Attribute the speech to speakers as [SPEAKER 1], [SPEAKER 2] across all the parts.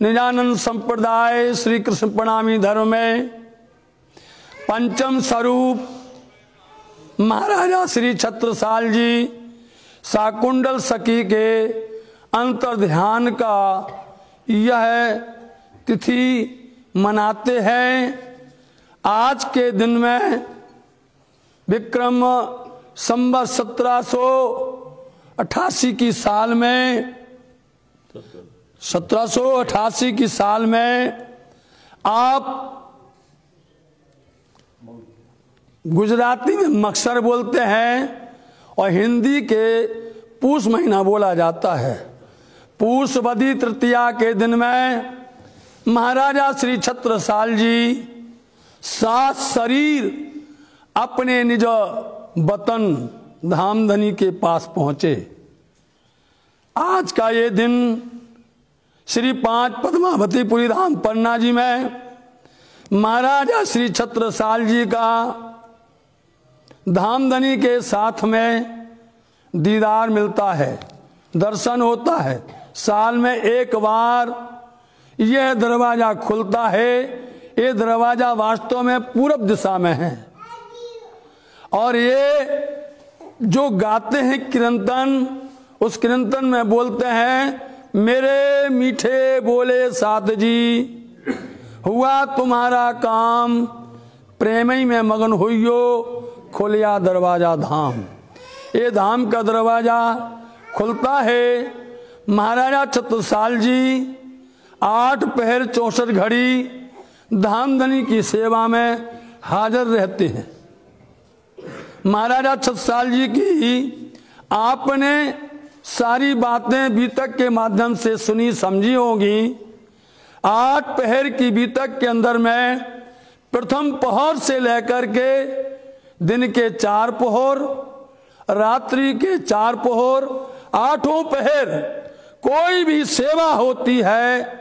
[SPEAKER 1] निजानंद संप्रदाय श्री कृष्ण प्रणामी धर्म में पंचम स्वरूप महाराजा श्री छत्रसाल जी शाकुंडल सखी के अंतर ध्यान का यह तिथि मनाते हैं। आज के दिन में विक्रम संवत 1788 की साल में 1788 की साल में आप गुजराती में मक्सर बोलते हैं और हिंदी के पूष महीना बोला जाता है। पूष वदी तृतीया के दिन में महाराजा श्री छत्रसाल जी सात शरीर अपने निज वतन धामधनी के पास पहुंचे। आज का ये दिन श्री 5 पद्मावतीपुरी धाम पन्ना जी में महाराजा श्री छत्रसाल जी का धामधनी के साथ में दीदार मिलता है, दर्शन होता है। साल में एक बार यह दरवाजा खुलता है। ये दरवाजा वास्तव में पूरब दिशा में है और ये जो गाते हैं कीर्तन, उस कीर्तन में बोलते हैं, मेरे मीठे बोले साथ जी हुआ तुम्हारा काम, प्रेमई में मगन हुइयो खोलिया दरवाजा धाम। ये धाम का दरवाजा खुलता है। महाराजा छत्रसाल जी 8 पहर 64 घड़ी धामधनी की सेवा में हाजिर रहते हैं। महाराजा छत्रसाल जी की आपने सारी बातें बीतक के माध्यम से सुनी समझी होंगी। 8 पहर की बीतक के अंदर में प्रथम पहर से लेकर के दिन के 4 पहर, रात्रि के 4 पहर, 8वां पहर कोई भी सेवा होती है,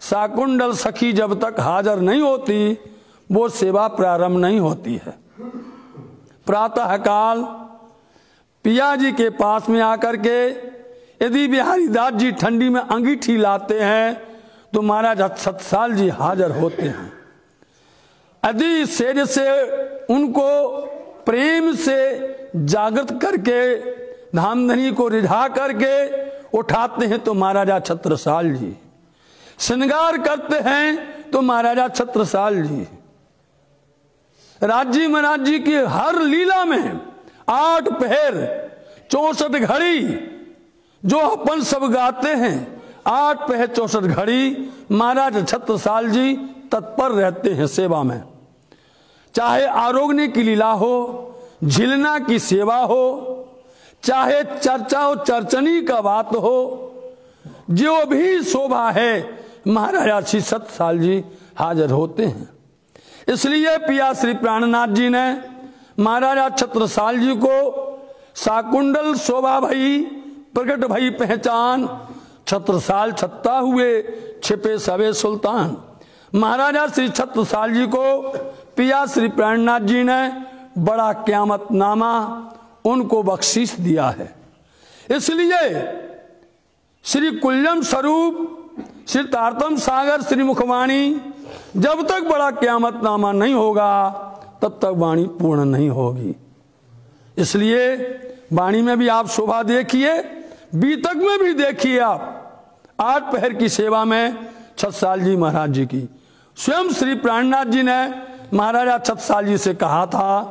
[SPEAKER 1] शाकुंडल सखी जब तक हाजिर नहीं होती वो सेवा प्रारंभ नहीं होती है। प्रातः काल पिया जी के पास में आकर के यदि बिहारी दास जी ठंडी में अंगीठी लाते हैं तो महाराजा छत्रसाल जी हाजिर होते हैं। यदि सेज से उनको प्रेम से जागृत करके धामधनी को रिझा करके उठाते हैं तो महाराजा छत्रसाल जी, श्रृंगार करते हैं तो महाराजा छत्रसाल जी, राज्य महाराज जी की हर लीला में 8 पहर 64 घड़ी जो अपन सब गाते हैं, 8 पहर 64 घड़ी महाराज छत्रसाल जी तत्पर रहते हैं सेवा में। चाहे आरोग्य की लीला हो, झिलना की सेवा हो, चाहे चर्चा और चर्चनी का बात हो, जो भी शोभा है महाराजा श्री छत्रसाल जी हाजिर होते हैं। इसलिए पिया श्री प्राणनाथ जी ने महाराजा छत्रसाल जी को शाकुंडल शोभा भई प्रकट भई पहचान, छत्रसाल छत्ता हुए छिपे सवे सुल्तान। महाराजा श्री छत्रसाल जी को पिया श्री प्राणनाथ जी ने बड़ा क़यामत नामा उनको बख्शीश दिया है। इसलिए श्री कुल्यम स्वरूप श्री तारतम सागर श्री मुखवाणी जब तक बड़ा क़यामत नामा नहीं होगा तब तक वाणी पूर्ण नहीं होगी। इसलिए वाणी में भी आप शोभा देखिए, बीतक में भी देखिए। आप 8 पहर की सेवा में छत्रसाल जी महाराज जी की, स्वयं श्री प्राणनाथ जी ने महाराजा छत्रसाल जी से कहा था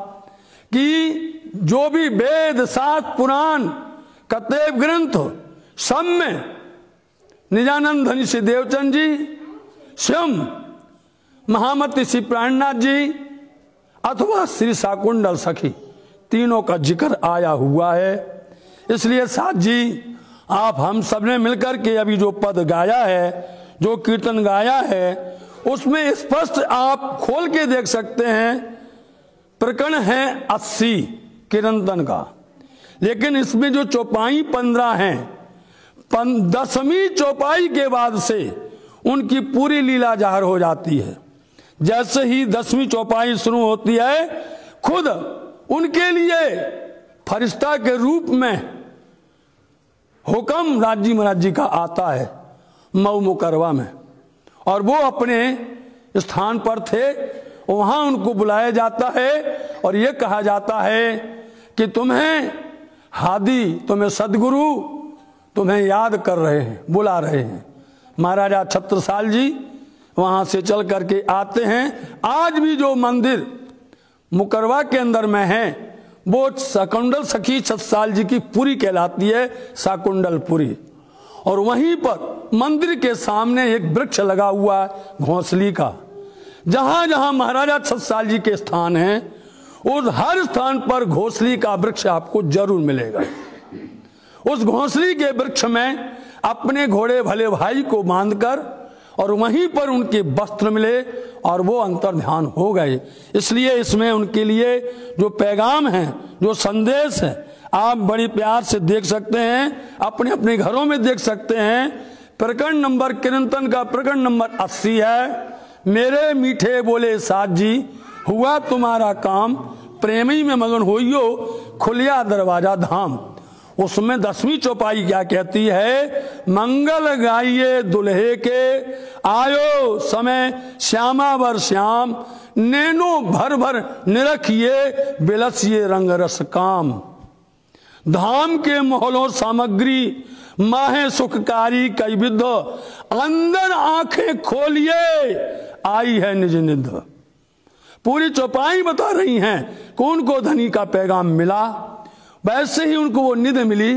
[SPEAKER 1] कि जो भी वेद शास्त्र पुराण कतेब ग्रंथ सब में निजानंद धनी श्री देवचंद जी, स्वयं महामती श्री प्राणनाथ जी अथवा श्री शाकुंडल सखी, तीनों का जिक्र आया हुआ है। इसलिए साथ जी आप हम सब ने मिलकर के अभी जो पद गाया है, जो कीर्तन गाया है, उसमें स्पष्ट आप खोल के देख सकते हैं प्रकरण है 80 कीर्तन का, लेकिन इसमें जो चौपाई 15 हैं, 10वीं चौपाई के बाद से उनकी पूरी लीला जाहिर हो जाती है। जैसे ही 10वीं चौपाई शुरू होती है, खुद उनके लिए फरिश्ता के रूप में हुक्म राज्य महाराज जी का आता है मऊ मुकरवा में। और वो अपने स्थान पर थे, वहां उनको बुलाया जाता है और ये कहा जाता है कि तुम्हें हादी, तुम्हें सदगुरु तुम्हें याद कर रहे हैं, बुला रहे हैं। महाराजा छत्रसाल जी वहां से चल करके आते हैं। आज भी जो मंदिर मुकरवा के अंदर में है वो शाकुंतल सखी छत्रसाल जी की पुरी कहलाती है, शाकुंतल पुरी। और वहीं पर मंदिर के सामने एक वृक्ष लगा हुआ है घोंसली का। जहां जहां महाराजा छत्रसाल जी के स्थान हैं उस हर स्थान पर घोंसली का वृक्ष आपको जरूर मिलेगा। उस घोंसली के वृक्ष में अपने घोड़े भले भाई को बांधकर और वहीं पर उनके वस्त्र मिले और वो अंतर्ध्यान हो गए। इसलिए इसमें उनके लिए जो पैगाम है, जो संदेश है, आप बड़ी प्यार से देख सकते हैं, अपने अपने घरों में देख सकते हैं। प्रकरण नंबर कीर्तन का प्रकरण नंबर 80 है। मेरे मीठे बोले साथ जी, हुआ तुम्हारा काम, प्रेमी में मगन होइयो, खुलिया दरवाजा धाम। उसमें 10वीं चौपाई क्या कहती है? मंगल गाइए दुल्हे के, आयो समय श्यामा वर श्याम, नैनो भर भर निरखिए, बिलसिए रंग रस काम। धाम के मोहलों सामग्री, माहे सुखकारी कई विद्ध, अंदर आंखें खोलिए, आई है निज निध। पूरी चौपाई बता रही हैं कौन को धनी का पैगाम मिला, वैसे ही उनको वो निध मिली,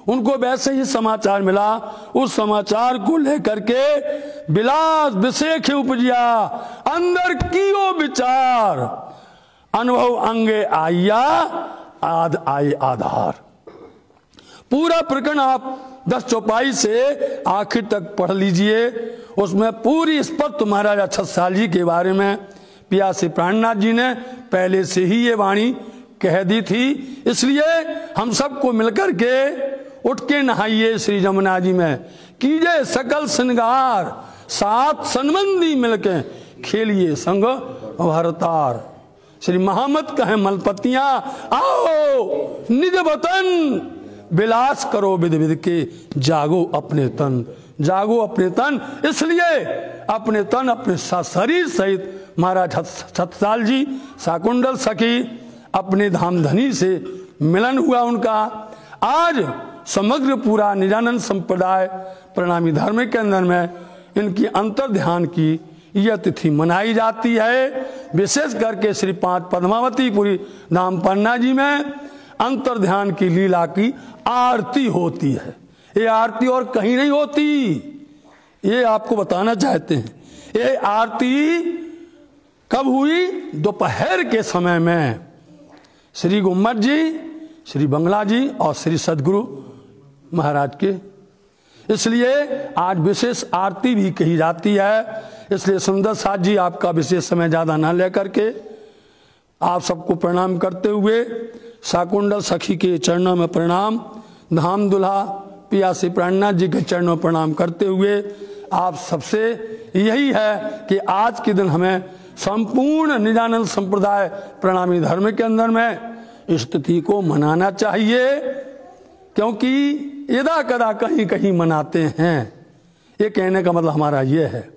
[SPEAKER 1] उनको वैसे ही समाचार मिला। उस समाचार को लेकर के बिलास विशेख उपजिया, अंदर कियो विचार, अनुभव अंगे आइया, आद आए आधार। पूरा प्रकरण आप 10 चौपाई से आखिर तक पढ़ लीजिए। उसमें पूरी स्पष्ट महाराजा छत्रसाल जी के बारे में पियासी प्राणनाथ जी ने पहले से ही ये वाणी कह दी थी। इसलिए हम सबको मिलकर के उठ के नहाइए श्री जमुना जी में, कीजिए सकल श्रृंगार, सात संबंधी मिलके खेलिए संग भरतार। श्री महामत कहे मलपतियां, आओ निज वतन, विलास करो विध विध के, जागो अपने तन, जागो अपने तन। इसलिए अपने तन अपने शरीर सहित महाराज छत्रसाल जी शाकुंतल सखी अपने धामधनी से मिलन हुआ उनका। आज समग्र पूरा निजानंद संप्रदाय प्रणामी धर्म के अंदर में इनकी अंतर ध्यान की यह तिथि मनाई जाती है। विशेष करके श्री 5 पद्मावतीपुरी धाम पन्ना जी में अंतर ध्यान की लीला की आरती होती है। ये आरती और कहीं नहीं होती, ये आपको बताना चाहते हैं। ये आरती कब हुई? दोपहर के समय में श्री गुम्मट जी, श्री बंगला जी और श्री सदगुरु महाराज के। इसलिए आज विशेष आरती भी कही जाती है। इसलिए सुंदर साथ जी आपका विशेष समय ज्यादा ना लेकर के आप सबको प्रणाम करते हुए शाकुंतल सखी के चरणों में प्रणाम, धाम दुल्हा पियासी प्राणनाथ जी के चरणों में प्रणाम करते हुए आप सबसे यही है कि आज के दिन हमें संपूर्ण निजानंद संप्रदाय प्रणामी धर्म के अंदर में इस तिथि को मनाना चाहिए, क्योंकि यदा कदा कहीं कहीं मनाते हैं। ये कहने का मतलब हमारा ये है,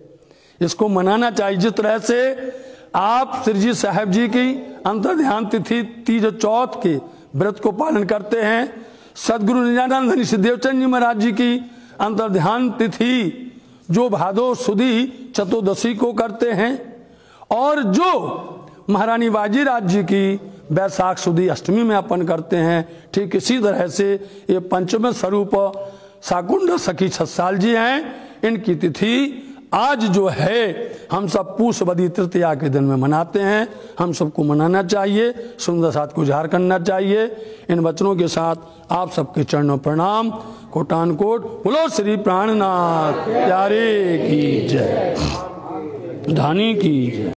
[SPEAKER 1] इसको मनाना चाहिए। जिस तरह से आप श्री जी साहब जी की अंतर ध्यान तिथि तीज चौथ के व्रत को पालन करते हैं, सदगुरु निजानंद धनी सिद्धेवचंद जी महाराज जी की अंतर ध्यान तिथि जो भादो सुदी चतुर्दशी को करते हैं, और जो महारानी बाजीराज जी की बैसाख सुदी अष्टमी में अपन करते हैं, ठीक इसी तरह से ये पंचम स्वरूप शाकुंतल सखी छत्रसाल जी हैं। इनकी तिथि आज जो है हम सब पूष बदी तृतीया के दिन में मनाते हैं। हम सबको मनाना चाहिए, सुंदर साथ को उजागर करना चाहिए। इन वचनों के साथ आप सबके चरणों प्रणाम, कोटान कोट बोलो श्री प्राणनाथ प्यारे की जय, धानी की जय।